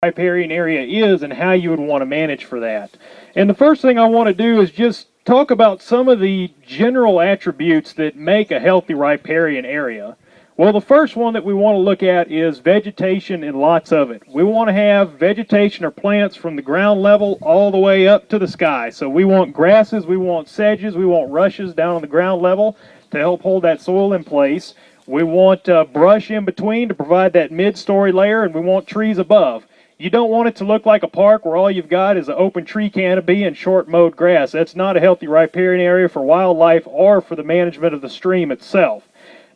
riparian area is and how you would want to manage for that. And the first thing I want to do is just talk about some of the general attributes that make a healthy riparian area. Well, the first one that we want to look at is vegetation and lots of it. We want to have vegetation or plants from the ground level all the way up to the sky. So we want grasses, we want sedges, we want rushes down on the ground level to help hold that soil in place. We want brush in between to provide that mid-story layer, and we want trees above. You don't want it to look like a park where all you've got is an open tree canopy and short mowed grass. That's not a healthy riparian area for wildlife or for the management of the stream itself.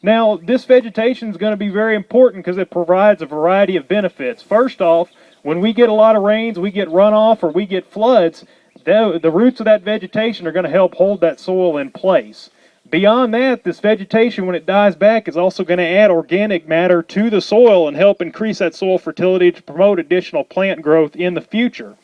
Now, this vegetation is going to be very important because it provides a variety of benefits. First off, when we get a lot of rains, we get runoff or we get floods, the roots of that vegetation are going to help hold that soil in place. Beyond that, this vegetation, when it dies back, is also going to add organic matter to the soil and help increase that soil fertility to promote additional plant growth in the future.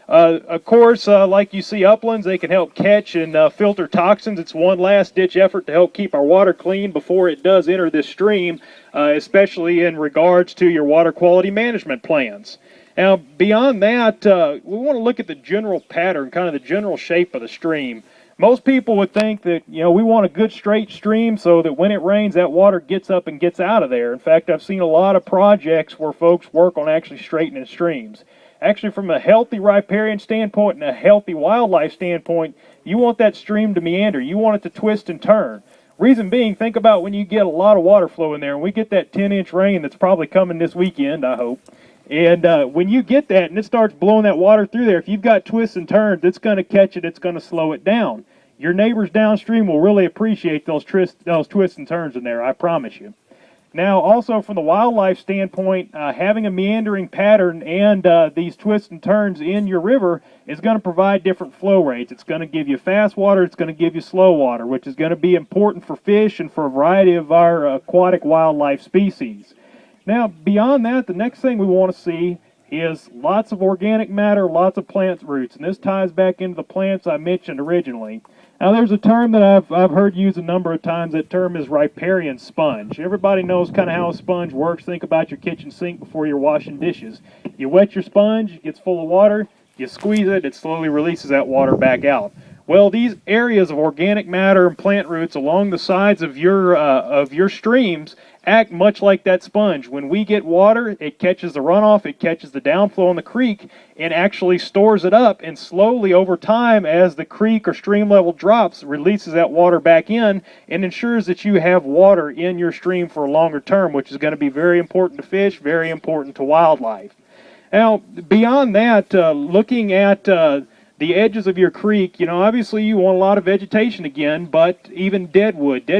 Of course, like you see uplands, they can help catch and filter toxins. It's one last-ditch effort to help keep our water clean before it does enter this stream, especially in regards to your water quality management plans. Now, beyond that, we want to look at the general pattern, kind of the general shape of the stream. Most people would think that, we want a good straight stream so that when it rains, that water gets up and gets out of there. In fact, I've seen a lot of projects where folks work on actually straightening streams. Actually, from a healthy riparian standpoint and a healthy wildlife standpoint, you want that stream to meander. You want it to twist and turn. Reason being, think about when you get a lot of water flow in there, and we get that 10-inch rain that's probably coming this weekend, I hope. And when you get that and it starts blowing that water through there, if you've got twists and turns, it's going to catch it, it's going to slow it down. Your neighbors downstream will really appreciate those twists and turns in there, I promise you. Now, also from the wildlife standpoint, having a meandering pattern and these twists and turns in your river is going to provide different flow rates. It's going to give you fast water, it's going to give you slow water, which is going to be important for fish and for a variety of our aquatic wildlife species. Now, beyond that, the next thing we want to see is lots of organic matter, lots of plant roots, and this ties back into the plants I mentioned originally. Now, there's a term that I've heard used a number of times. That term is riparian sponge. Everybody knows kind of how a sponge works. Think about your kitchen sink before you're washing dishes. You wet your sponge, it gets full of water, you squeeze it, it slowly releases that water back out. Well, these areas of organic matter and plant roots along the sides of your streams act much like that sponge. When we get water, it catches the runoff, it catches the downflow in the creek, and actually stores it up, and slowly over time, as the creek or stream level drops, releases that water back in and ensures that you have water in your stream for a longer term, which is going to be very important to fish, very important to wildlife. Now, beyond that, looking at the edges of your creek, obviously you want a lot of vegetation again, but even dead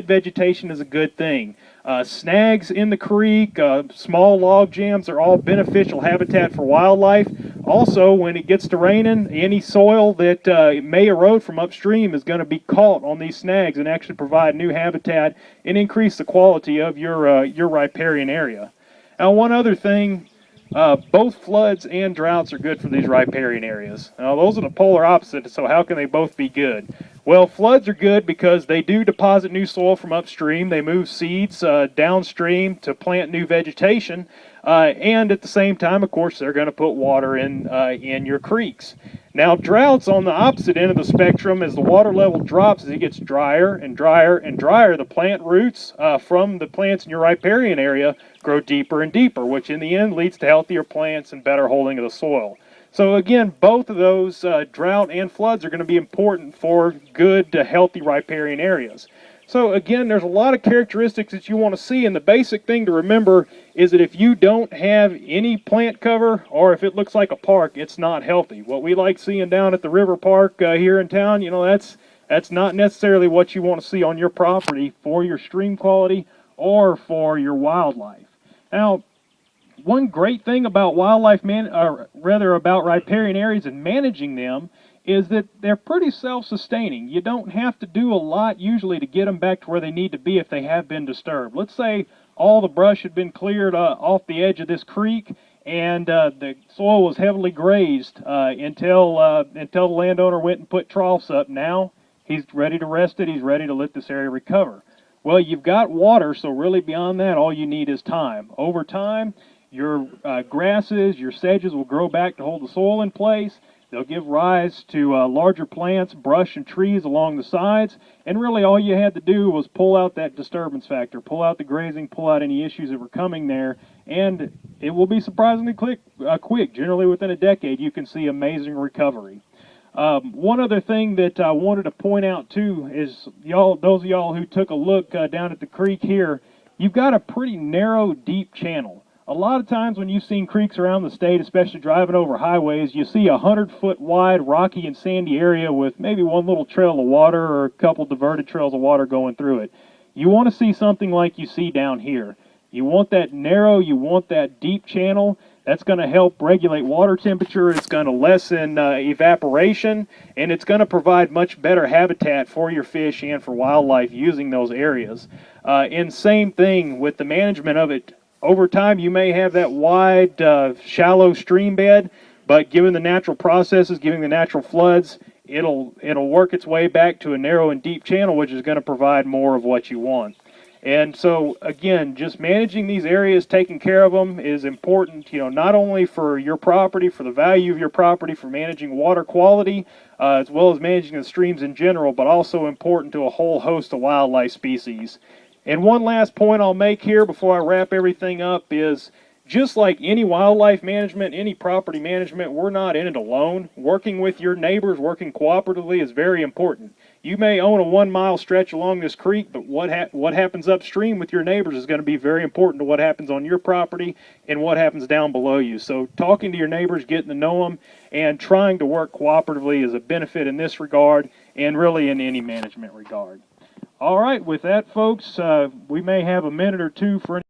vegetation is a good thing. Snags in the creek, small log jams are all beneficial habitat for wildlife. Also, when it gets to raining, any soil that may erode from upstream is going to be caught on these snags and actually provide new habitat and increase the quality of your riparian area. Now, one other thing, both floods and droughts are good for these riparian areas. Now, those are the polar opposites, so how can they both be good? Well, floods are good because they do deposit new soil from upstream. They move seeds downstream to plant new vegetation. And at the same time, of course, they're going to put water in your creeks. Now, droughts on the opposite end of the spectrum, as the water level drops, as it gets drier and drier and drier, the plant roots from the plants in your riparian area grow deeper and deeper, which in the end leads to healthier plants and better holding of the soil. So again, both of those, drought and floods, are going to be important for good, healthy riparian areas. So again, there's a lot of characteristics that you want to see, and the basic thing to remember is that if you don't have any plant cover, or if it looks like a park, it's not healthy. What we like seeing down at the river park here in town, that's not necessarily what you want to see on your property for your stream quality or for your wildlife. Now, one great thing about about riparian areas and managing them is that they're pretty self-sustaining. You don't have to do a lot usually to get them back to where they need to be if they have been disturbed. Let's say all the brush had been cleared off the edge of this creek, and the soil was heavily grazed until the landowner went and put troughs up. Now he's ready to rest it. He's ready to let this area recover. Well, you've got water, so really beyond that, all you need is time. Over time, Your grasses, your sedges will grow back to hold the soil in place. They'll give rise to larger plants, brush, and trees along the sides. And really all you had to do was pull out that disturbance factor, pull out the grazing, pull out any issues that were coming there, and it will be surprisingly quick. Generally within a decade, you can see amazing recovery. One other thing that I wanted to point out too is those of y'all who took a look down at the creek here, you've got a pretty narrow, deep channel. A lot of times when you've seen creeks around the state, especially driving over highways, you see a 100-foot wide rocky and sandy area with maybe one little trail of water or a couple diverted trails of water going through it. You want to see something like you see down here. You want that narrow, you want that deep channel. That's going to help regulate water temperature, it's going to lessen evaporation, and it's going to provide much better habitat for your fish and for wildlife using those areas. And same thing with the management of it. Over time, you may have that wide, shallow stream bed, but given the natural processes, given the natural floods, it'll work its way back to a narrow and deep channel, which is going to provide more of what you want. And so, again, just managing these areas, taking care of them is important, not only for your property, for the value of your property, for managing water quality, as well as managing the streams in general, but also important to a whole host of wildlife species. And one last point I'll make here before I wrap everything up is, just like any wildlife management, any property management, we're not in it alone. Working with your neighbors, working cooperatively is very important. You may own a 1-mile stretch along this creek, but what happens upstream with your neighbors is going to be very important to what happens on your property and what happens down below you. So talking to your neighbors, getting to know them, and trying to work cooperatively is a benefit in this regard and really in any management regard. All right, with that, folks, we may have a minute or two for any